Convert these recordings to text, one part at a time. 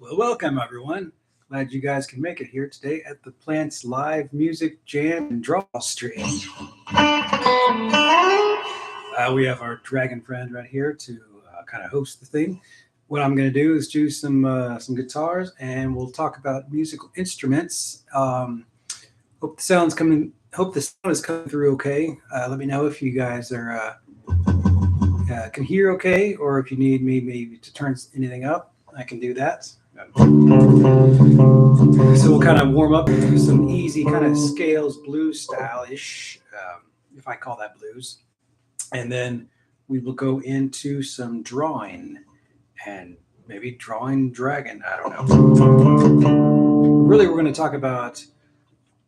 Well, welcome everyone. Glad you guys can make it here today at the Plants Live Music Jam and Draw Stream. We have our dragon friend right here to kind of host the thing. What I'm going to do is do some guitars, and we'll talk about musical instruments. Hope the sound is coming through okay. Let me know if you guys are can hear okay, or if you need me maybe to turn anything up. I can do that. So we'll kind of warm up some easy kind of scales, blues style-ish, if I call that blues. And then we will go into some drawing and maybe drawing dragon. I don't know. Really, we're going to talk about,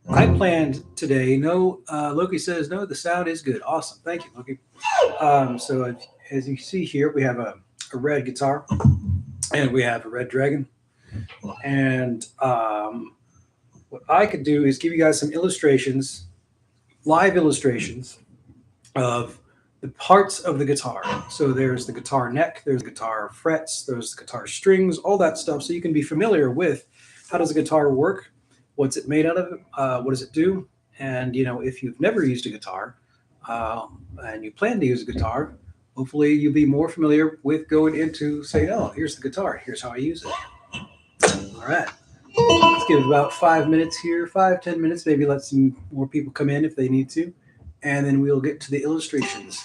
I planned today. No, Loki says, no, the sound is good. Awesome. Thank you, Loki. So as you see here, we have a red guitar and we have a red dragon. And what I could do is give you guys some illustrations, live illustrations of the parts of the guitar. So there's the guitar neck, there's the guitar frets, there's the guitar strings, all that stuff. So you can be familiar with how does a guitar work, what's it made out of, what does it do? And, you know, if you've never used a guitar and you plan to use a guitar, hopefully you'll be more familiar with going into, say, oh, here's the guitar, here's how I use it. All right, let's give it about 5 minutes here, 5-10 minutes, maybe let some more people come in if they need to, and then we'll get to the illustrations.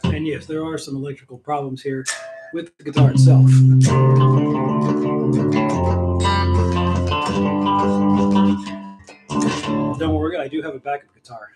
And yes, there are some electrical problems here with the guitar itself. Don't worry, I do have a backup guitar.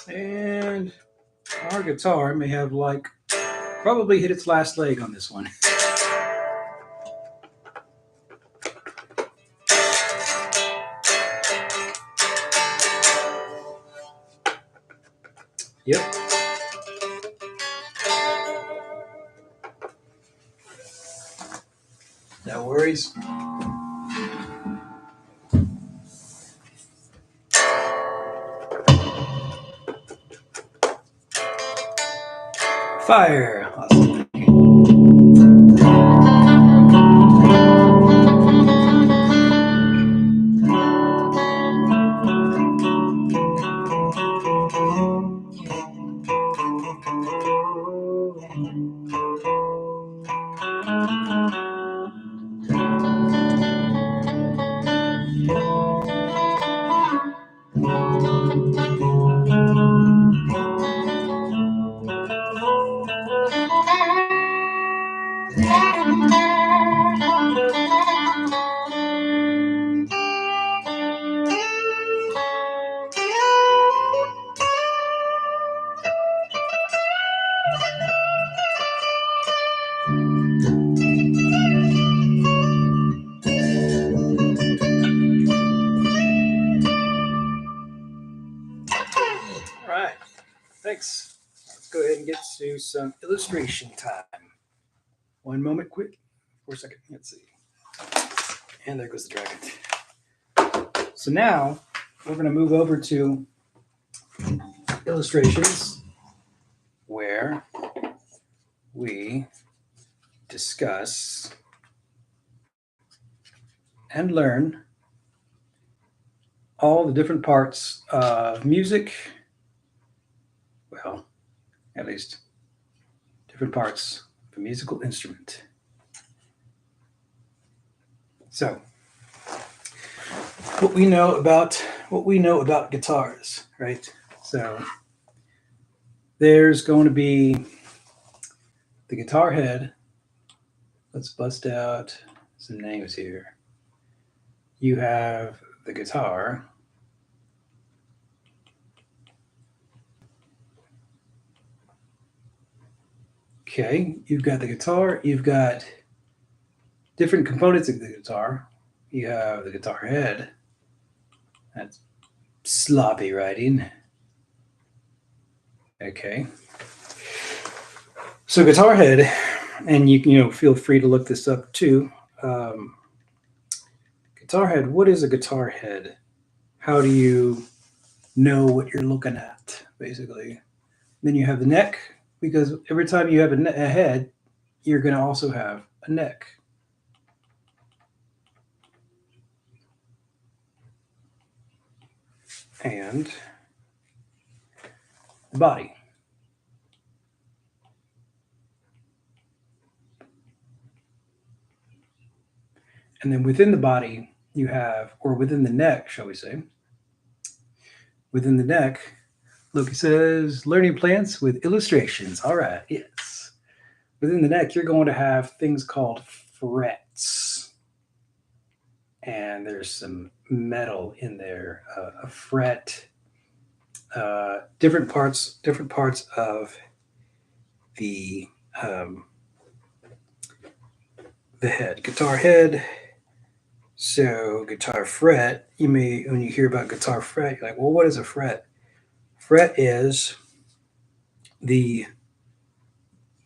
And our guitar may have probably hit its last leg on this one. Yep. No worries. Fire. Awesome. Let's go ahead and get to some illustration time. One moment, quick, for a second. Let's see. And there goes the dragon. So now we're going to move over to illustrations where we discuss and learn all the different parts of music. Well, at least different parts of a musical instrument. So, what we know about guitars, right? So, there's going to be the guitar head. Let's bust out some names here. You have the guitar. Okay, you've got the guitar. You've got different components of the guitar. You have the guitar head. That's sloppy writing. Okay. So guitar head, and you feel free to look this up too. Guitar head. What is a guitar head? How do you know what you're looking at, basically? Then you have the neck, because every time you have a head, you're going to also have a neck. And the body. And then within the body, you have, or within the neck, shall we say, within the neck, Loki says, learning plants with illustrations. All right, yes. Within the neck, you're going to have things called frets. And there's some metal in there. A fret, different parts of the head, guitar head. So guitar fret, when you hear about guitar fret, you're like, well, what is a fret? Fret is the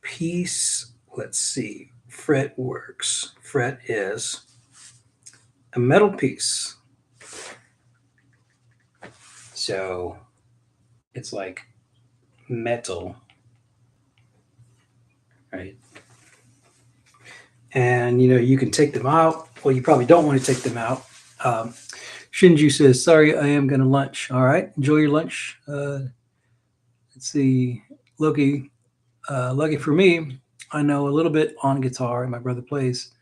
piece, let's see, fret works. Fret is a metal piece. So it's like metal, right? And you can take them out. Well, you probably don't want to take them out. Shinju says, sorry, I am going to lunch. All right, enjoy your lunch. Let's see, Loki. Lucky for me, I know a little bit on guitar, and my brother plays,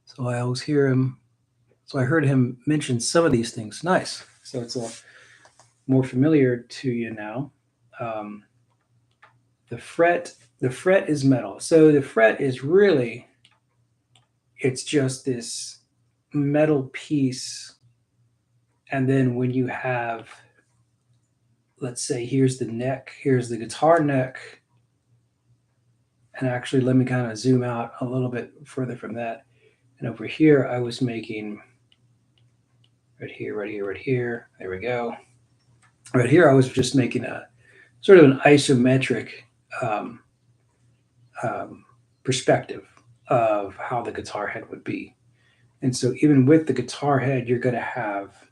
so I always hear him. So I heard him mention some of these things. Nice. So it's a more familiar to you now. The fret is metal. So the fret is really, it's just this metal piece. And then when you have, let's say, here's the neck, here's the guitar neck. And actually, let me kind of zoom out a little bit further from that. And over here, I was making right here. There we go. Right here, I was just making a sort of an isometric perspective of how the guitar head would be. And so even with the guitar head, you're going to have,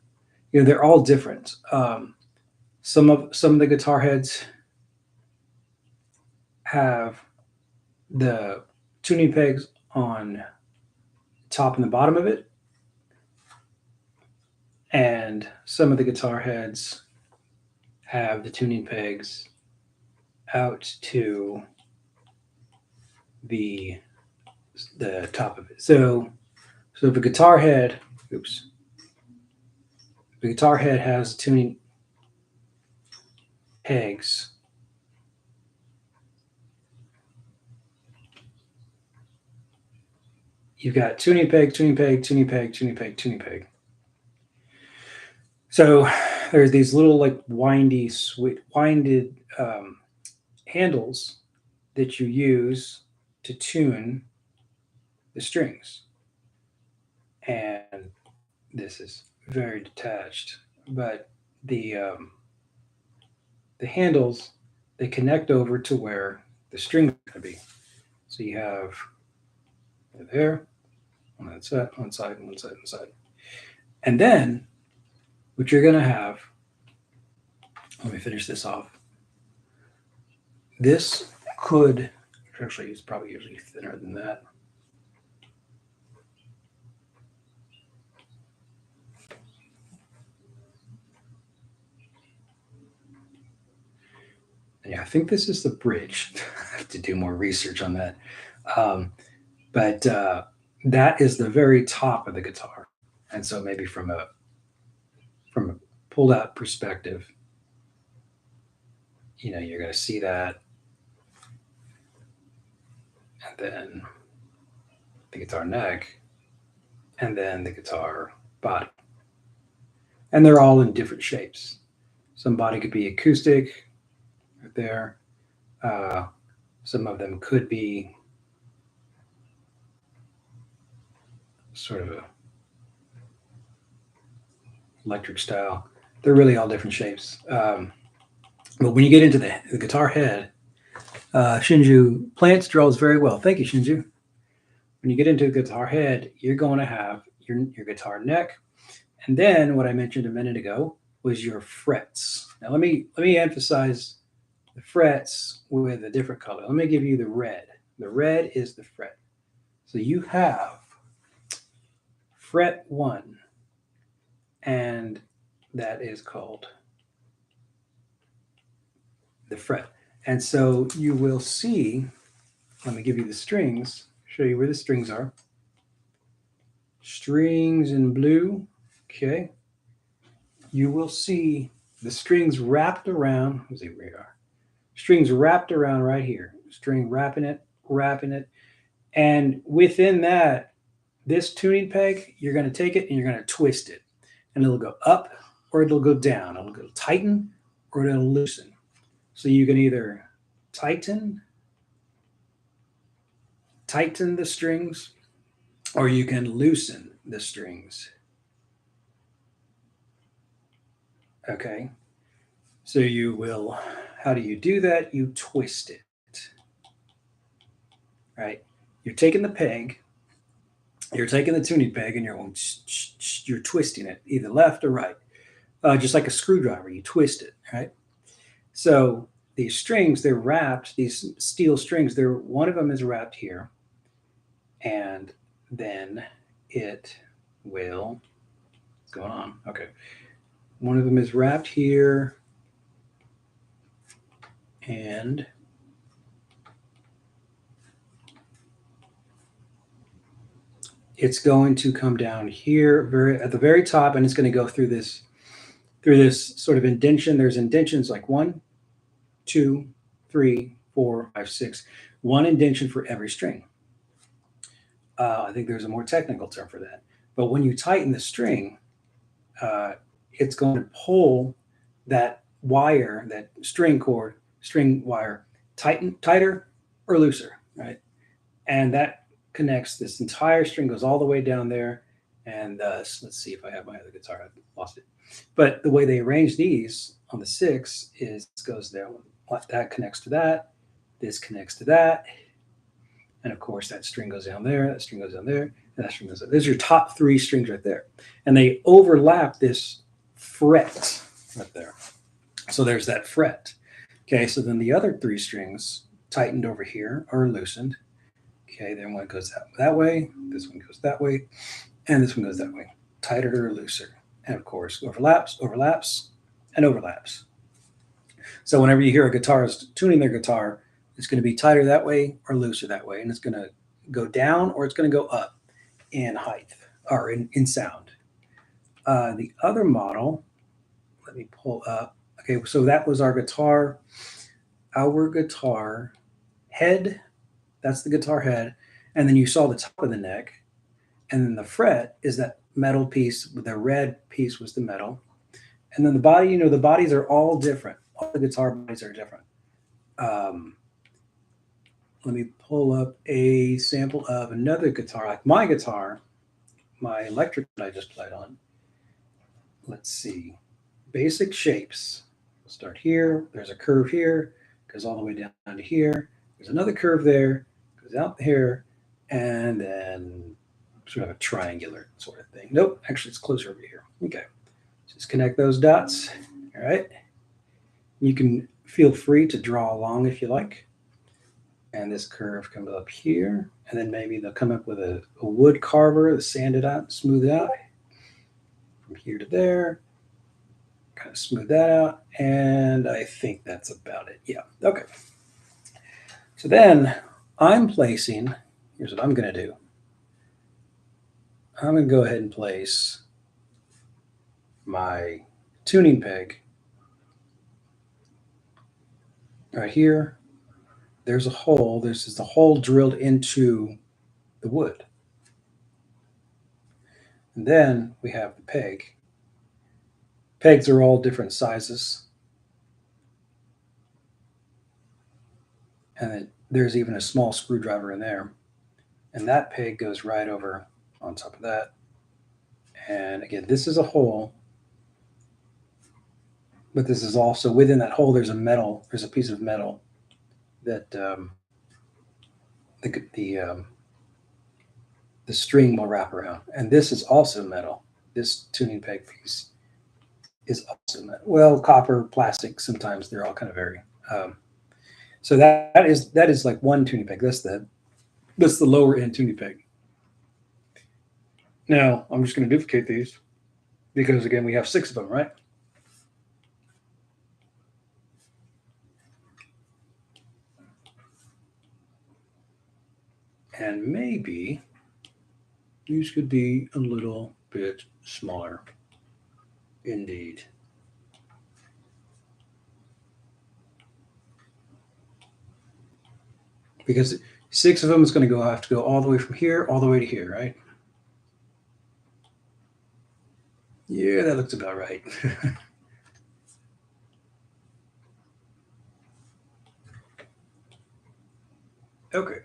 they're all different. Some of the guitar heads have the tuning pegs on top and the bottom of it. And some of the guitar heads have the tuning pegs out to the top of it. So if a guitar head, the guitar head has tuning pegs. You've got tuning peg, tuning peg, tuning peg, tuning peg, tuning peg. So there's these little like winded handles that you use to tune the strings. And this is very detached, but the handles they connect over to where the string is going to be. So you have there, on that side, one side, one side, one side. And then what you're going to have, let me finish this off. This could, actually, it's probably usually thinner than that. Yeah, I think this is the bridge. I have to do more research on that. Um, but that is the very top of the guitar, and so maybe from a pulled out perspective, you're going to see that, and then the guitar neck, and then the guitar body, and they're all in different shapes. Some body could be acoustic, right there. Uh, some of them could be sort of a electric style. They're really all different shapes. But when you get into the guitar head, Shinju plants draws very well. Thank you, Shinju. When you get into the guitar head, you're going to have your guitar neck, and then what I mentioned a minute ago was your frets. Now let me emphasize the frets with a different color. Let me give you the red. The red is the fret. So you have fret 1, and that is called the fret. And so you will see, let me give you the strings, show you where the strings are. Strings in blue, okay. You will see the strings wrapped around, let's see where we are. Strings wrapped around right here. String wrapping it. And within that, this tuning peg, you're going to take it and you're going to twist it. And it'll go up or it'll go down. It'll go tighten or it'll loosen. So you can either tighten the strings, or you can loosen the strings. Okay. So you will, how do you do that? You twist it. Right? You're taking the peg, you're taking the tuning peg, and you're twisting it either left or right, just like a screwdriver. You twist it, right? So these strings, they're wrapped. These steel strings, one of them is wrapped here, and then it will. What's going on? Okay, one of them is wrapped here, and it's going to come down here at the very top, and it's going to go through this sort of indentation. There's indentions like 1, 2, 3, 4, 5, 6. One indentation for every string. I think there's a more technical term for that. But when you tighten the string, it's going to pull that wire, that string wire, tighter or looser, right? And that connects this entire string, goes all the way down there. And let's see if I have my other guitar. I lost it. But the way they arrange these on the 6 is goes there. That connects to that. This connects to that. And of course, that string goes down there. That string goes down there. And that string goes down. Those are your top 3 strings right there. And they overlap this fret right there. So there's that fret. Okay, so then the other 3 strings tightened over here are loosened. Okay, then one goes that way. This one goes that way. And this one goes that way. Tighter or looser. And of course, overlaps, and overlaps. So whenever you hear a guitarist tuning their guitar, it's going to be tighter that way or looser that way. And it's going to go down or it's going to go up in height or in sound. The other model, let me pull up. Okay, so that was our guitar head. That's the guitar head. And then you saw the top of the neck. And then the fret is that metal piece. The red piece was the metal. And then the body, the bodies are all different. All the guitar bodies are different. Let me pull up a sample of another guitar, like my guitar, my electric that I just played on. Let's see. Basic shapes. We'll start here. There's a curve here. goes all the way down to here. There's another curve there, goes out here, and then sort of a triangular sort of thing. Nope, actually it's closer over here. Okay, just connect those dots. All right, you can feel free to draw along if you like. And this curve comes up here, and then maybe they'll come up with a wood carver to sand it out, smooth it out from here to there. Kind of smooth that out, and I think that's about it. Yeah, okay. So then I'm placing, here's what I'm going to do. I'm going to go ahead and place my tuning peg right here. There's a hole. This is the hole drilled into the wood. And then we have the peg. Pegs are all different sizes. And then there's even a small screwdriver in there. And that peg goes right over on top of that. And again, this is a hole. But this is also within that hole. There's a piece of metal that the string will wrap around, and this is also metal. This tuning peg piece is also metal. Well, copper, plastic. Sometimes they're all kind of vary. So that is like one tuning peg. That's the lower end tuning peg. Now I'm just going to duplicate these because again we have 6 of them, right? And maybe these could be a little bit smaller. Indeed. Because 6 of them is going to have to go all the way from here all the way to here, right? Yeah, that looks about right. Okay.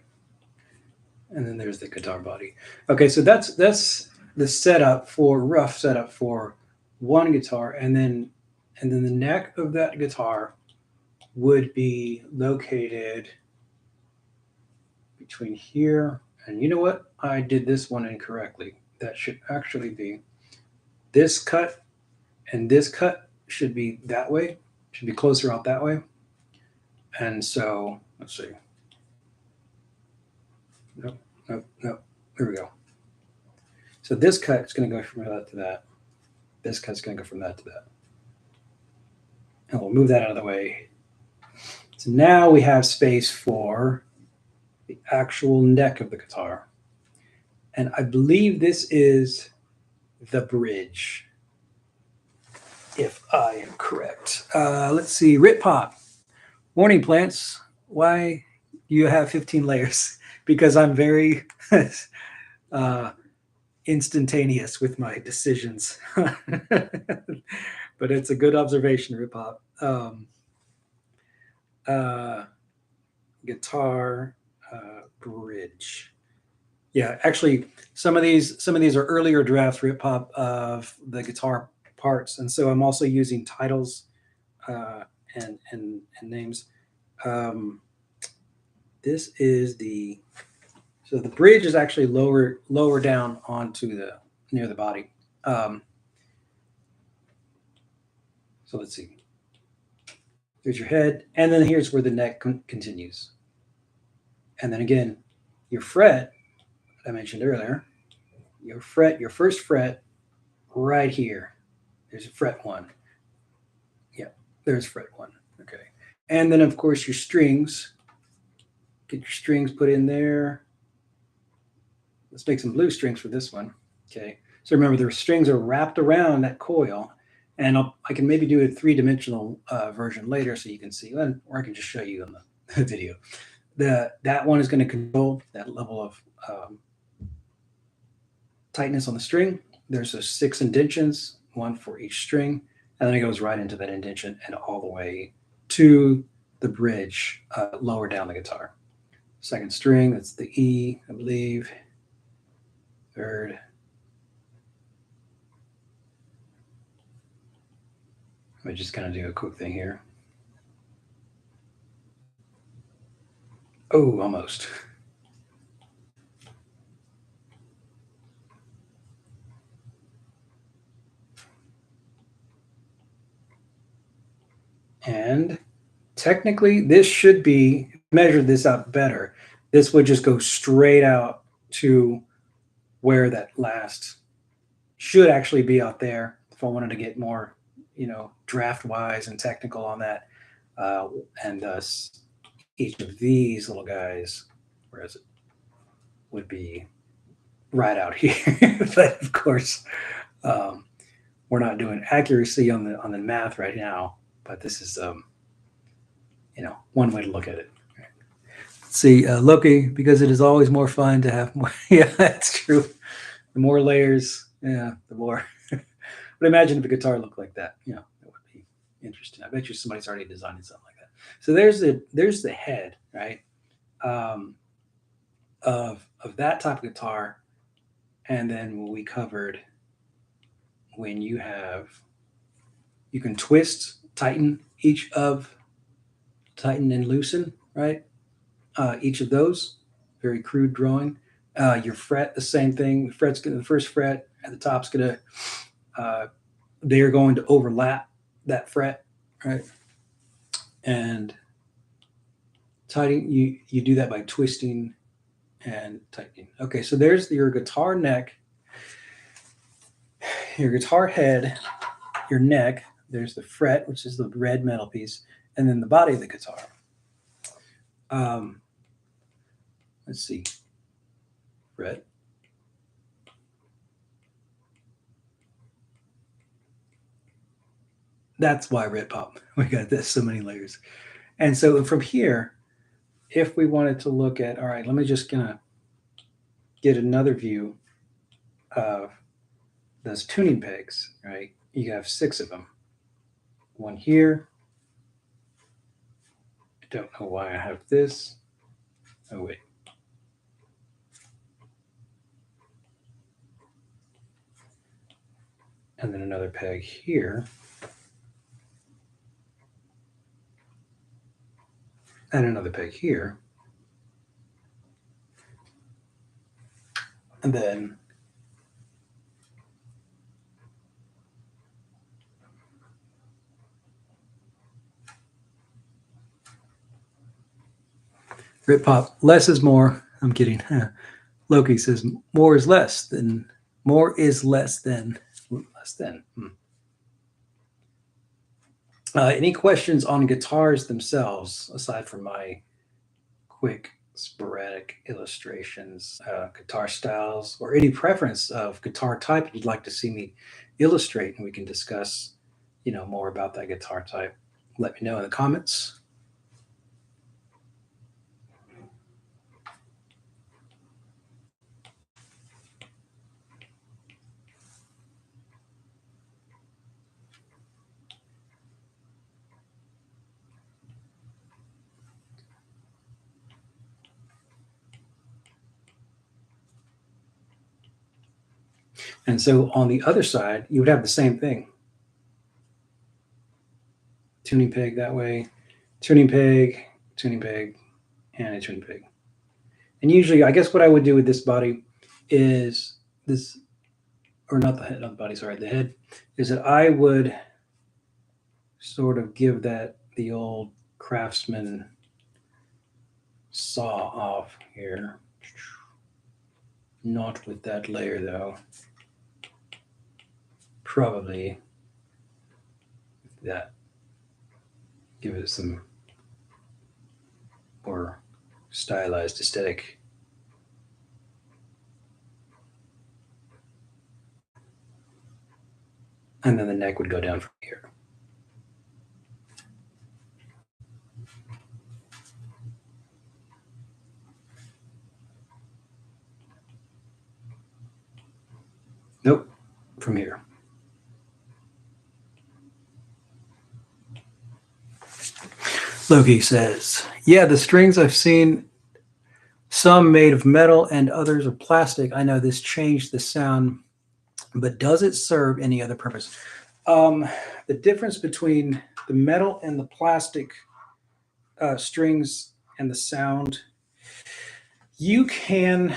And then there's the guitar body. Okay, so that's the setup for rough setup for one guitar, and then the neck of that guitar would be located between here and you know what? I did this one incorrectly. That should actually be this cut, and this cut should be that way, should be closer out that way. And so let's see. Nope, nope, nope. There we go. So this cut is going to go from that to that. This cut's going to go from that to that. And we'll move that out of the way. So now we have space for the actual neck of the guitar. And I believe this is the bridge, if I am correct. Let's see. Rit Pop. Warning, plants. Why do you have 15 layers? Because I'm very instantaneous with my decisions. But it's a good observation, Rit Pop. Guitar bridge. Yeah, actually, some of these are earlier drafts, Rit Pop, of the guitar parts, and so I'm also using titles and names. This is so the bridge is actually lower down onto the near the body. So let's see. Here's your head, and then here's where the neck continues. And then again, your fret I mentioned earlier, your first fret right here. There's fret 1. Yeah, there's fret 1. Okay. And then of course your strings. Get your strings put in there. Let's make some blue strings for this one. Okay. So remember, the strings are wrapped around that coil, and I can maybe do a 3-dimensional version later so you can see, or I can just show you on the video. That one is going to control that level of tightness on the string. There's those 6 indentions, one for each string, and then it goes right into that indention and all the way to the bridge lower down the guitar. Second string, that's the E, I believe. Third. Let me just kind of do a quick thing here. Oh, almost. And technically, this should be, measure this out better. This would just go straight out to where that last should actually be out there if I wanted to get more, draft wise and technical on that. And thus, each of these little guys, whereas it would be right out here. But of course, um, we're not doing accuracy on the math right now. But this is, one way to look at it. See, Loki, because it is always more fun to have more. Yeah, that's true. The more layers, yeah, the more. But imagine if a guitar looked like that. It would be interesting. I bet you somebody's already designed something like that. So there's the head, right? Um, of that type of guitar, and then we covered when you can twist, tighten and loosen, right? Each of those, very crude drawing. Your fret, the same thing. The first fret at the top's gonna, uh, they are going to overlap that fret, right? And tightening, you do that by twisting and tightening. Okay, so there's your guitar neck, your guitar head, your neck. There's the fret, which is the red metal piece, and then the body of the guitar. Um, let's see, fret. That's why Red Pop. We got this so many layers. And so from here, if we wanted to look at, all right, let me just gonna get another view of those tuning pegs, right? You have 6 of them. One here. I don't know why I have this. Oh, wait. And then another peg here. And another peg here. And then Rip Pop, less is more. I'm kidding. Loki says more is less than less than. Any questions on guitars themselves, aside from my quick, sporadic illustrations, guitar styles, or any preference of guitar type you'd like to see me illustrate, and we can discuss, more about that guitar type. Let me know in the comments. And so on the other side, you would have the same thing. Tuning peg that way, tuning peg, and a tuning peg. And usually, I guess what I would do with this body is this, or not the head, not the body, sorry, the head, is that I would sort of give that the old Craftsman saw off here. Not with that layer though. Probably that. Give it some more stylized aesthetic. And then the neck would go down from here. Nope, from here. Loki says, yeah, the strings I've seen, some made of metal and others are plastic. I know this changed the sound, but does it serve any other purpose? The difference between the metal and the plastic strings and the sound You can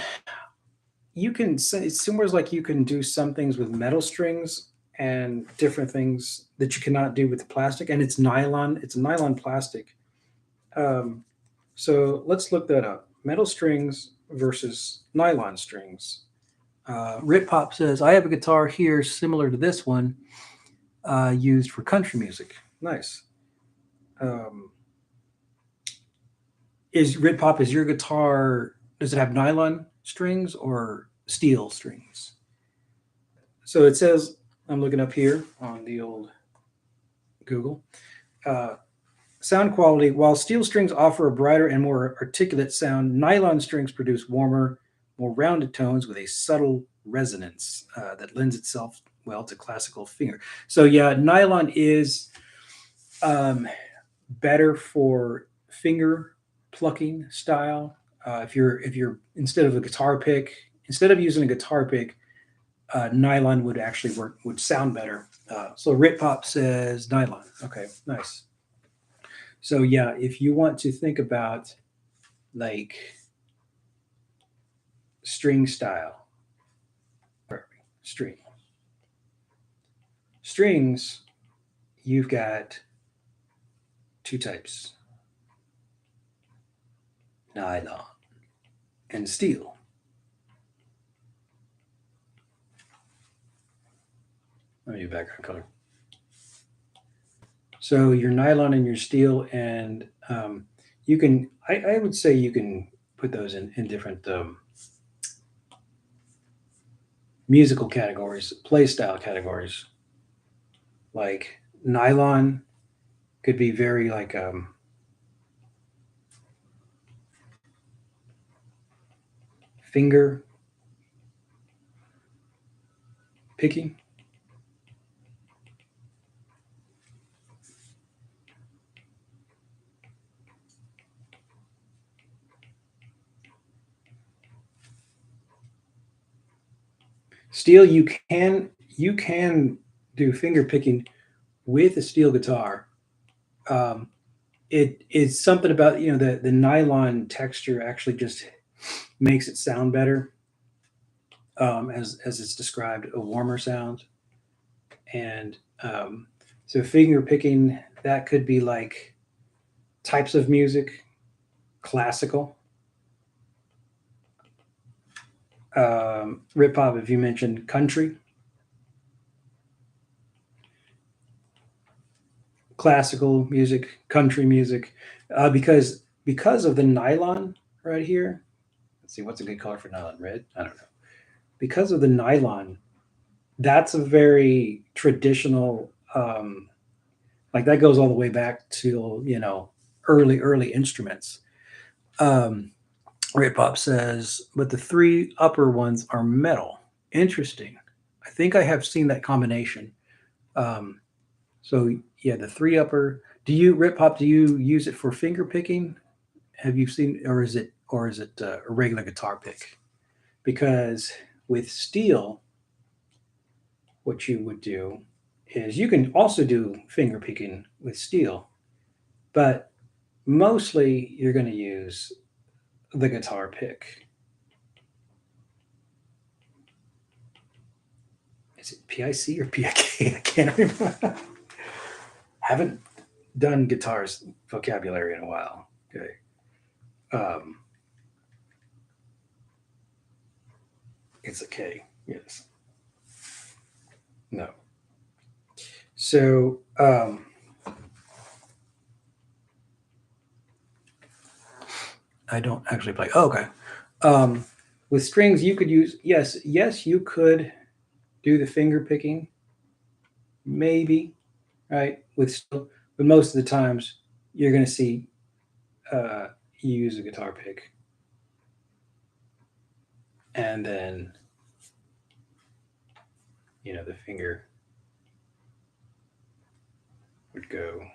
it's almost like you can do some things with metal strings and different things that you cannot do with plastic, and it's nylon. It's a nylon plastic. Um, so let's look that up. Metal strings versus nylon strings. Ritpop says, I have a guitar here similar to this one used for country music. Nice. Um, is Ritpop, is your guitar, does it have nylon strings or steel strings? So it says, I'm looking up here on the old Google. Uh, Sound quality, while steel strings offer a brighter and more articulate sound, nylon strings produce warmer, more rounded tones with a subtle resonance that lends itself well to classical finger. So yeah, nylon is um, better for finger plucking style. If you're instead of a guitar pick, instead of using a guitar pick, nylon would actually work, would sound better. So Ritpop says nylon. Okay, nice. So yeah, if you want to think about like string style, or string strings, you've got two types: nylon and steel. Let me do background color. So your nylon and your steel, and you can. I would say you can put those in different musical categories, play style categories. Like nylon could be very like finger picking. Steel, you can do finger picking with a steel guitar. Um, it is something about the nylon texture actually just makes it sound better, as it's described, a warmer sound. And so finger picking, that could be like types of music, classical. Rip hop, if you mentioned country, classical music, country music, because of the nylon right here. Let's see, what's a good color for nylon? Red? I don't know. Because of the nylon, that's a very traditional. Like that goes all the way back to early instruments. Um, Red Pop says, but the three upper ones are metal. Interesting. I think I have seen that combination. Um, so yeah, the three upper. Do you Rip Hop? Do you use it for finger picking? Have you seen, or is it a regular guitar pick? Because with steel, what you would do is you can also do finger picking with steel, but mostly you're going to use the guitar pick. Is it PIC or PIK? I can't remember. Haven't done guitars vocabulary in a while. Okay. Um, it's a K. Yes. No. So I don't actually play. Oh, okay. Um, with strings, you could use, yes, you could do the finger picking, maybe, right? But most of the times, you're going to see uh, you use a guitar pick, and then the finger would go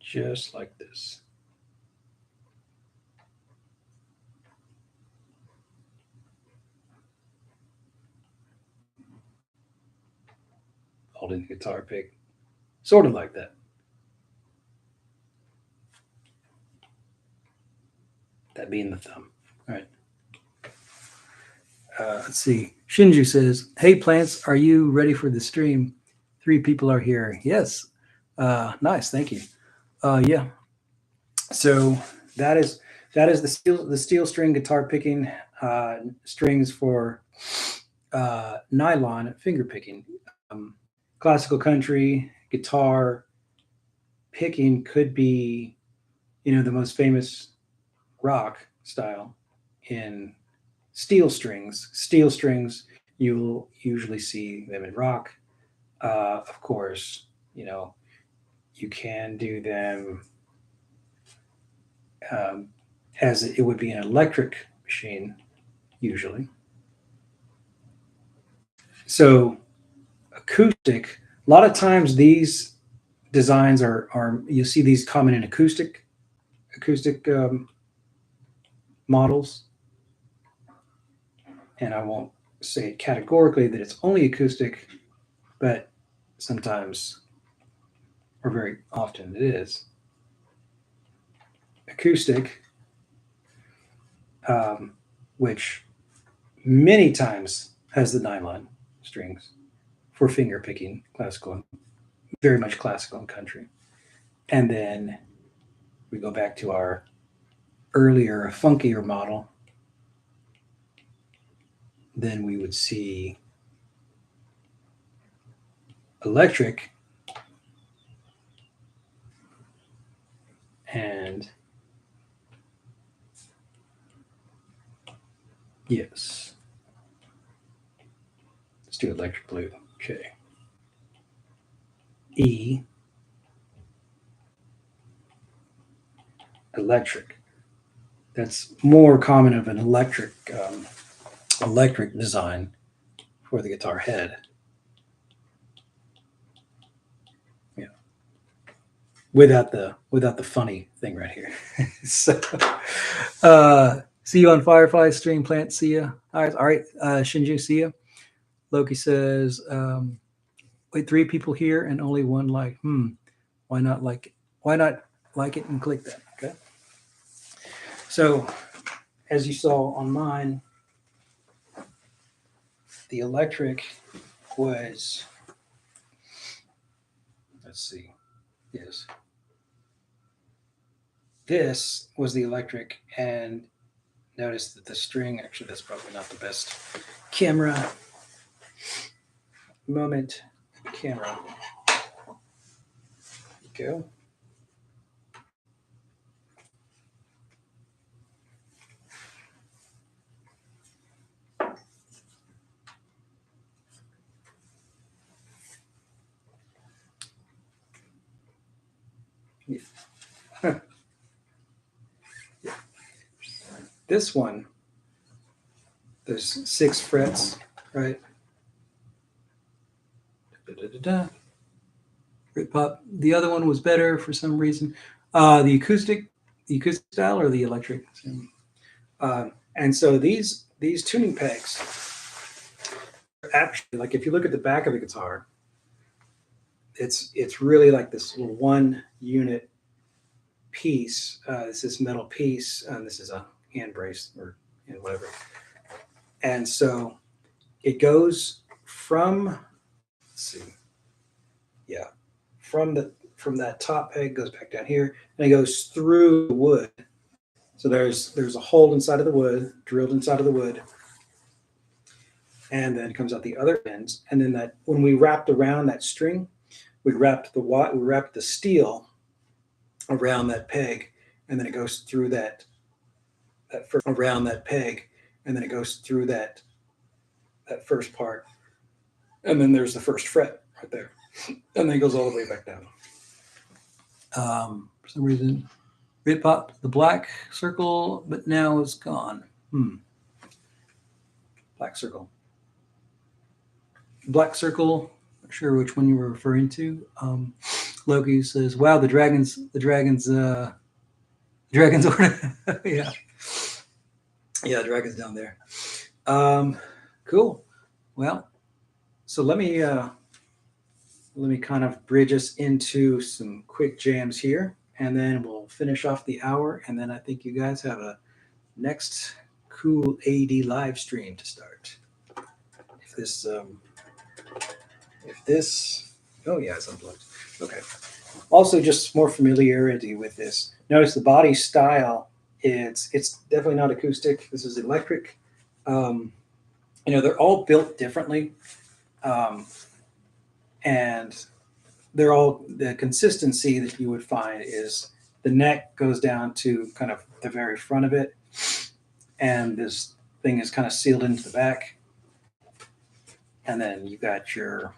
just like this. Holding the guitar pick, sort of like that. being the thumb. All right. Let's see. Shinju says, "Hey plants, are you ready for the stream? 3 people are here." Yes. Nice. Thank you. Yeah. So that is the steel string guitar picking strings for nylon finger picking. Classical country guitar picking could be, the most famous rock style in steel strings. Steel strings, you'll usually see them in rock. Of course, you can do them as it would be an electric machine, usually. So, acoustic, a lot of times these designs are you see these common in acoustic models, and I won't say categorically that it's only acoustic, but sometimes, or very often, it is acoustic, which many times has the nylon strings for finger picking, classical, and very much classical and country. And then we go back to our earlier, funkier model. Then we would see electric and yes, let's do electric blue. Okay. E, electric. That's more common of an electric design for the guitar head. Yeah. Without the funny thing right here. So see you on Firefly stream, plant. See ya. All right. Shinju, see ya. Loki says, wait, 3 people here and only 1 like. Why not like it? Why not like it and click that? Okay. So, as you saw on mine, the electric was, let's see, yes. This was the electric, and notice that the string, actually, that's probably not the best camera moment. Camera. Go. Yeah. This one, there's 6 frets, right? Britpop. The other one was better for some reason. The acoustic style or the electric. And so these tuning pegs, actually, like if you look at the back of the guitar, it's really like this little 1 unit piece. This is metal piece, and this is a hand brace or whatever. And so it goes from, let's see, yeah, from that top peg goes back down here, and it goes through the wood. So there's a hole inside of the wood, drilled inside of the wood, and then it comes out the other ends. And then that when we wrapped around that string, we wrapped the steel around that peg, and then it goes through that first around that peg, and then it goes through that first part, and then there's the first fret right there, and then it goes all the way back down. For some reason, Britpop, the black circle, but now it's gone. Black circle. Black circle. Not sure which one you were referring to. Loki says, "Wow, the dragons order." Yeah, dragons down there. Cool. Well, so let me kind of bridge us into some quick jams here, and then we'll finish off the hour. And then I think you guys have a next cool AD live stream to start. If this, oh yeah, it's unplugged. Okay. Also, just more familiarity with this. Notice the body style. It's definitely not acoustic. This is electric. They're all built differently, um, and they're all the consistency that you would find is the neck goes down to kind of the very front of it, and this thing is kind of sealed into the back, and then you got your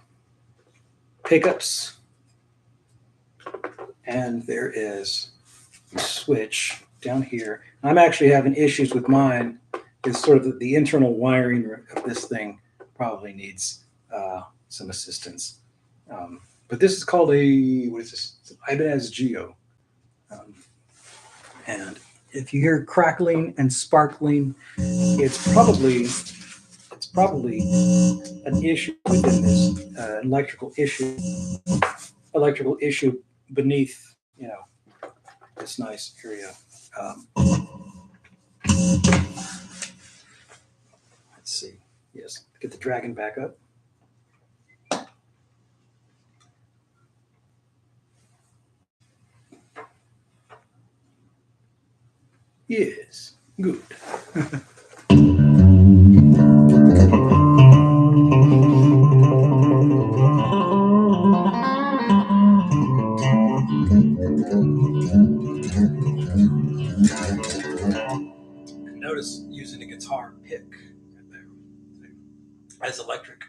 pickups, and there is a switch down here. I'm actually having issues with mine. Is sort of the internal wiring of this thing probably needs some assistance. But this is called what is this? It's an Ibanez Geo. And if you hear crackling and sparkling, it's probably an issue within this electrical issue beneath this nice area. Let's see. Yes, get the dragon back up. Yes, good. Notice using a guitar pick right there as electric.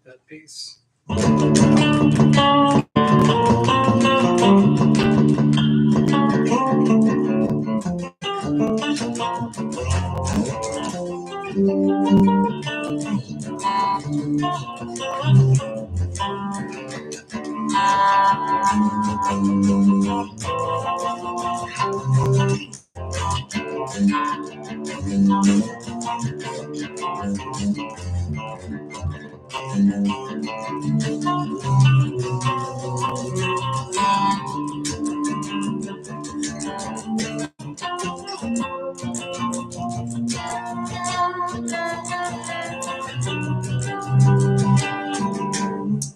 That piece.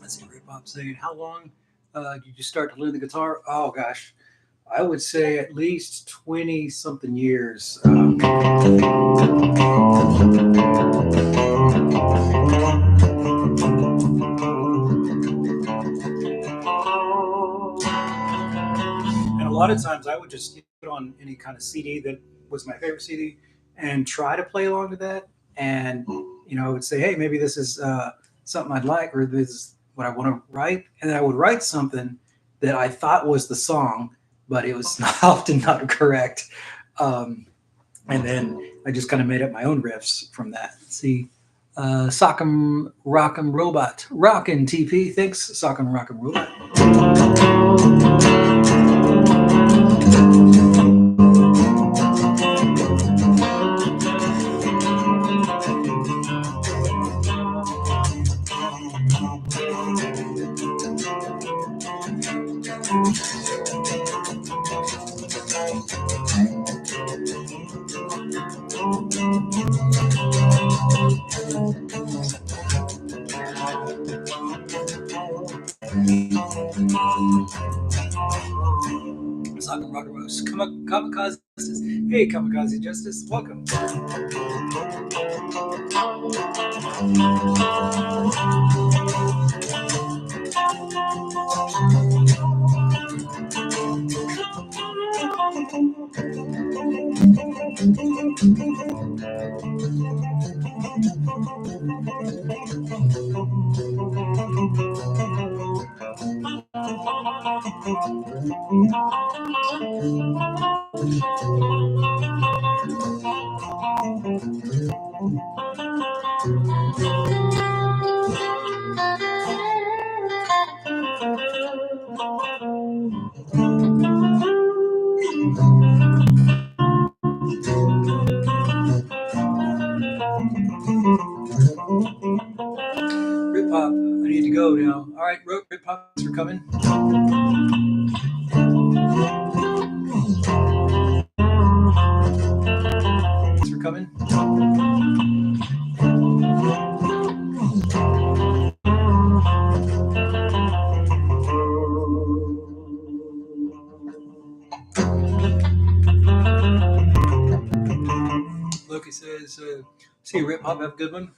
Let's see, Rip Hop saying, how long did you start to learn the guitar? Oh gosh, I would say at least 20 something years. And a lot of times I would just put on any kind of CD that was my favorite CD and try to play along to that. And I would say, hey, maybe this is something I'd like, or this is what I want to write. And then I would write something that I thought was the song, but it was often not correct. And then I just kind of made up my own riffs from that. Let's see, Sock'em Rock'em Robot, Rockin' TP. Thanks, Sock'em Rock'em Robot. Kamikaze Justice. Hey, Kamikaze Justice, welcome. Rip Hop, I need to go now. All right, Rip Hop, thanks for coming. Thanks for coming. Loki says, see you, Rip Hop, have a good one.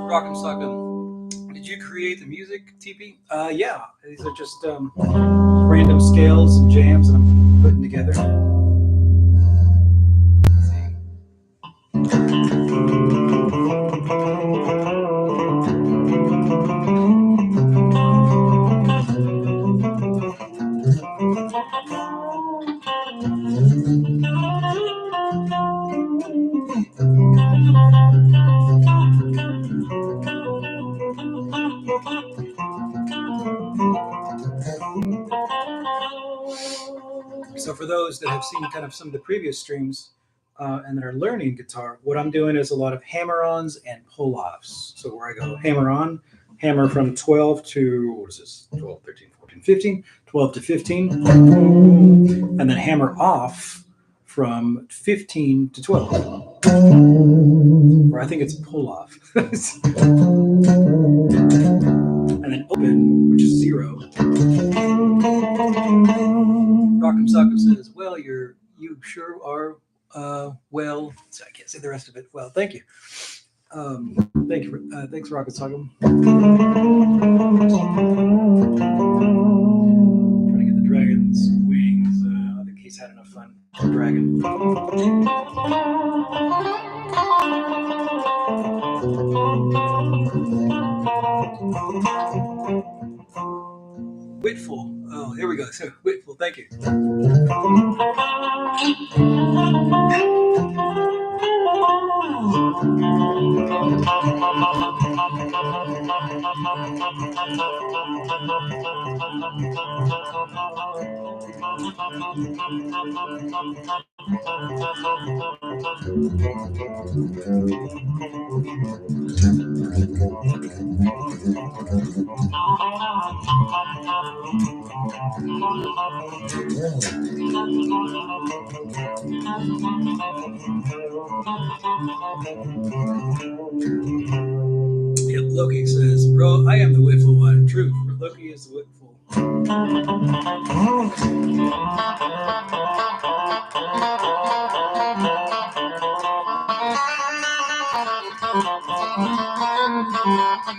Rock'em Sock'em. Did you create the music, TP? Yeah, these are just random scales and jams that I'm putting together. So for those that have seen kind of some of the previous streams and that are learning guitar, what I'm doing is a lot of hammer-ons and pull-offs. So where I go hammer on, hammer from 12 to, what is this, 12, 13, 14, 15, 12 to 15, and then hammer off from 15 to 12. Or I think it's pull-off. And then open, which is 0. Rock'em Sock'em says, well, you sure are well. So I can't say the rest of it. Well, thank you. Thanks, Rock'em Sock'em. Trying to get the dragon's wings. I think he's had enough fun. Dragon. Whitful. Oh, here we go. So, Whitful, thank you. Yep, Loki says, bro, I am the Whitful one. True, Loki is the Whitful. So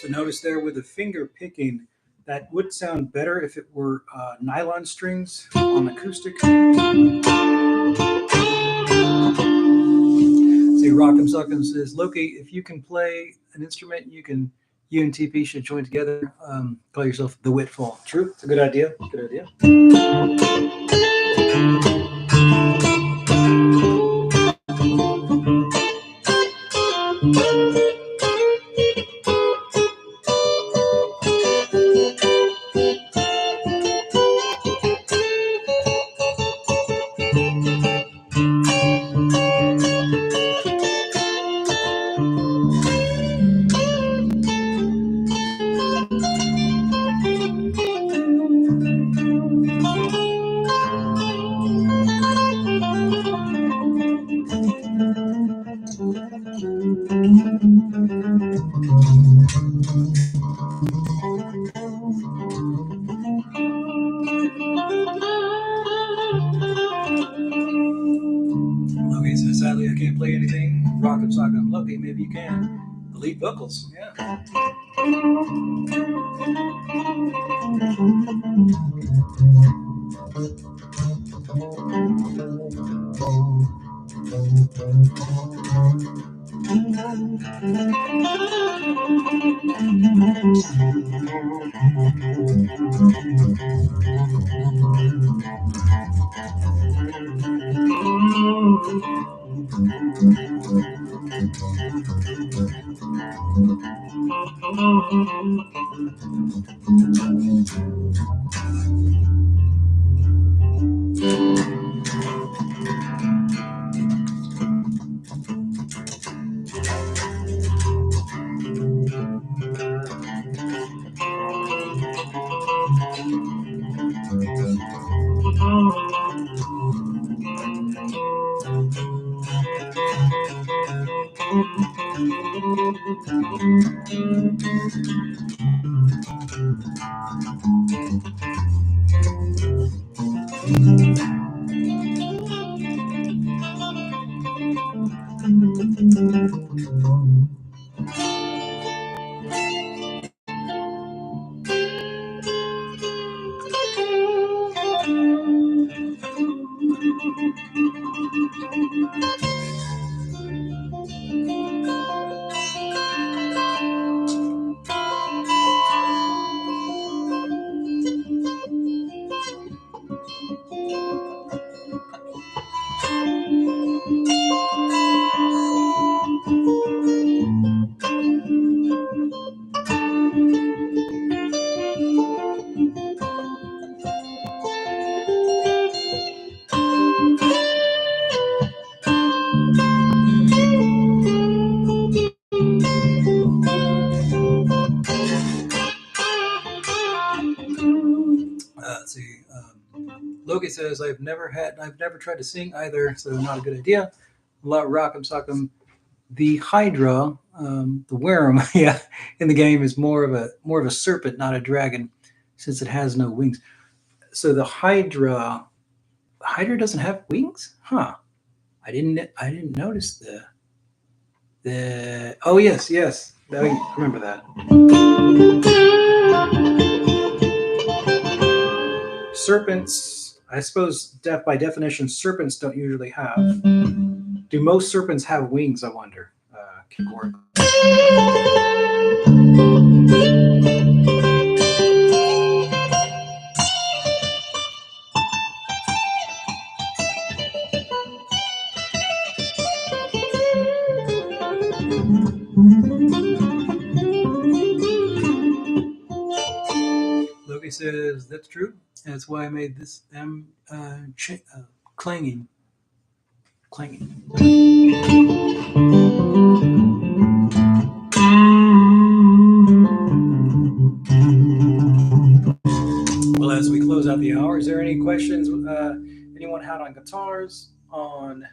notice there with the finger picking, that would sound better if it were nylon strings on acoustic. See, Rock'em Sock'em says, Loki, if you can play an instrument, you and TP should join together. Call yourself the Whitfall. True. It's a good idea. Good idea. Okay, so sadly I can't play anything. Rock'em Sock'em Loki, maybe you can. The lead vocals, yeah. Loki says, I've never tried to sing either, so not a good idea. Rock'em Sock'em. The Hydra, the worm, yeah, in the game is more of a serpent, not a dragon, since it has no wings. So the Hydra doesn't have wings, huh? I didn't notice the. Oh yes, I remember that. Serpents, I suppose, by definition, serpents don't usually have. Do most serpents have wings? I wonder. Loki says that's true. That's why I made this clanging. Well, as we close out the hour, is there any questions anyone had on guitars, on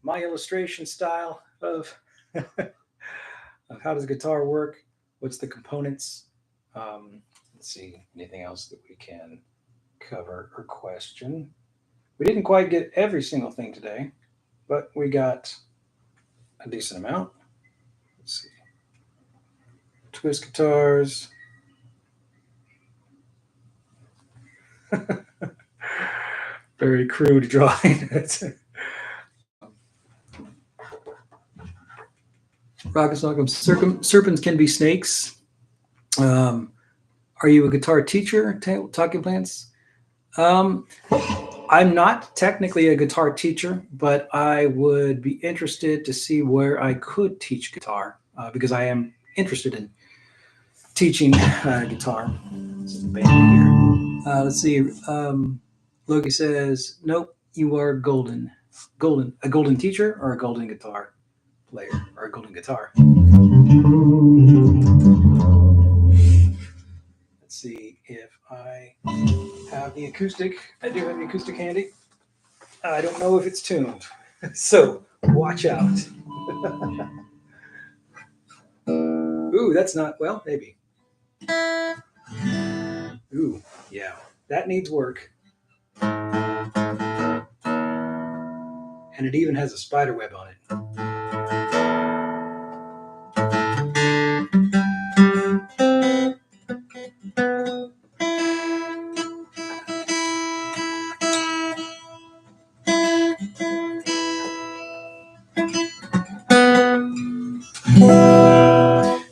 my illustration style of how does guitar work? What's the components? Let's see, anything else that we can cover or question? We didn't quite get every single thing today, but we got a decent amount. Let's see. Twist guitars. Very crude drawing. Rock'em Sock'em. Serpents can be snakes. Are you a guitar teacher, Talking Plants? I'm not technically a guitar teacher, but I would be interested to see where I could teach guitar because I am interested in teaching guitar. This is the band here. Let's see. Loki says, nope, you are golden. A golden teacher or a golden guitar player or a golden guitar. Let's see if I have the acoustic. I do have the acoustic handy. I don't know if it's tuned, so watch out. Ooh, that's not, well, maybe. Ooh, yeah, that needs work. And it even has a spider web on it.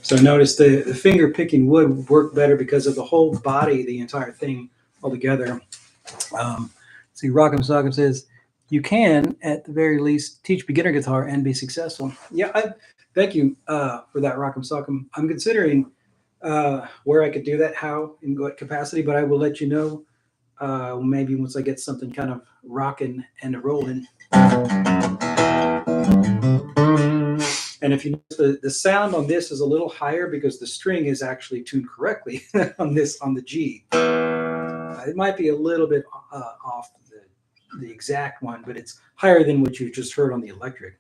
So notice the finger picking would work better because of the whole body, the entire thing altogether. See, Rock'em Sock'em says, you can, at the very least, teach beginner guitar and be successful. Yeah, thank you for that, Rock'em Sock'em. I'm considering where I could do that, how, in what capacity, but I will let you know maybe once I get something kind of rocking and rolling. And if you notice, the sound on this is a little higher because the string is actually tuned correctly on the G. It might be a little bit off the exact one, but it's higher than what you just heard on the electric.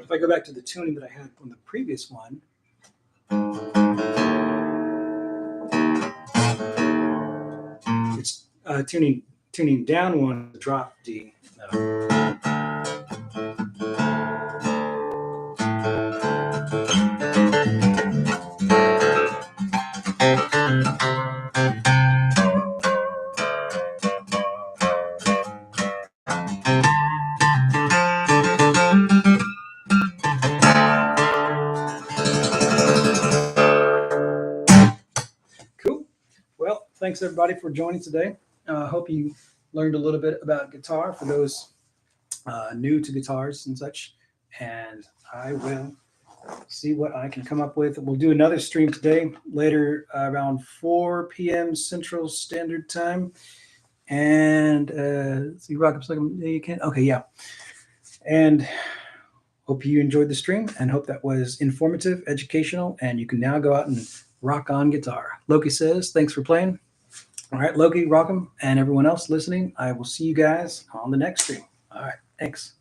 If I go back to the tuning that I had from the previous one, it's tuning down one, drop D. Cool. Well, thanks everybody for joining today. I hope you learned a little bit about guitar for those new to guitars and such. And I will see what I can come up with. We'll do another stream today, later around 4 p.m. Central Standard Time. And let's see, Rock, like you can. Okay, yeah. And hope you enjoyed the stream and hope that was informative, educational, and you can now go out and rock on guitar. Loki says, thanks for playing. All right, Loki, Rockham, and everyone else listening, I will see you guys on the next stream. All right, thanks.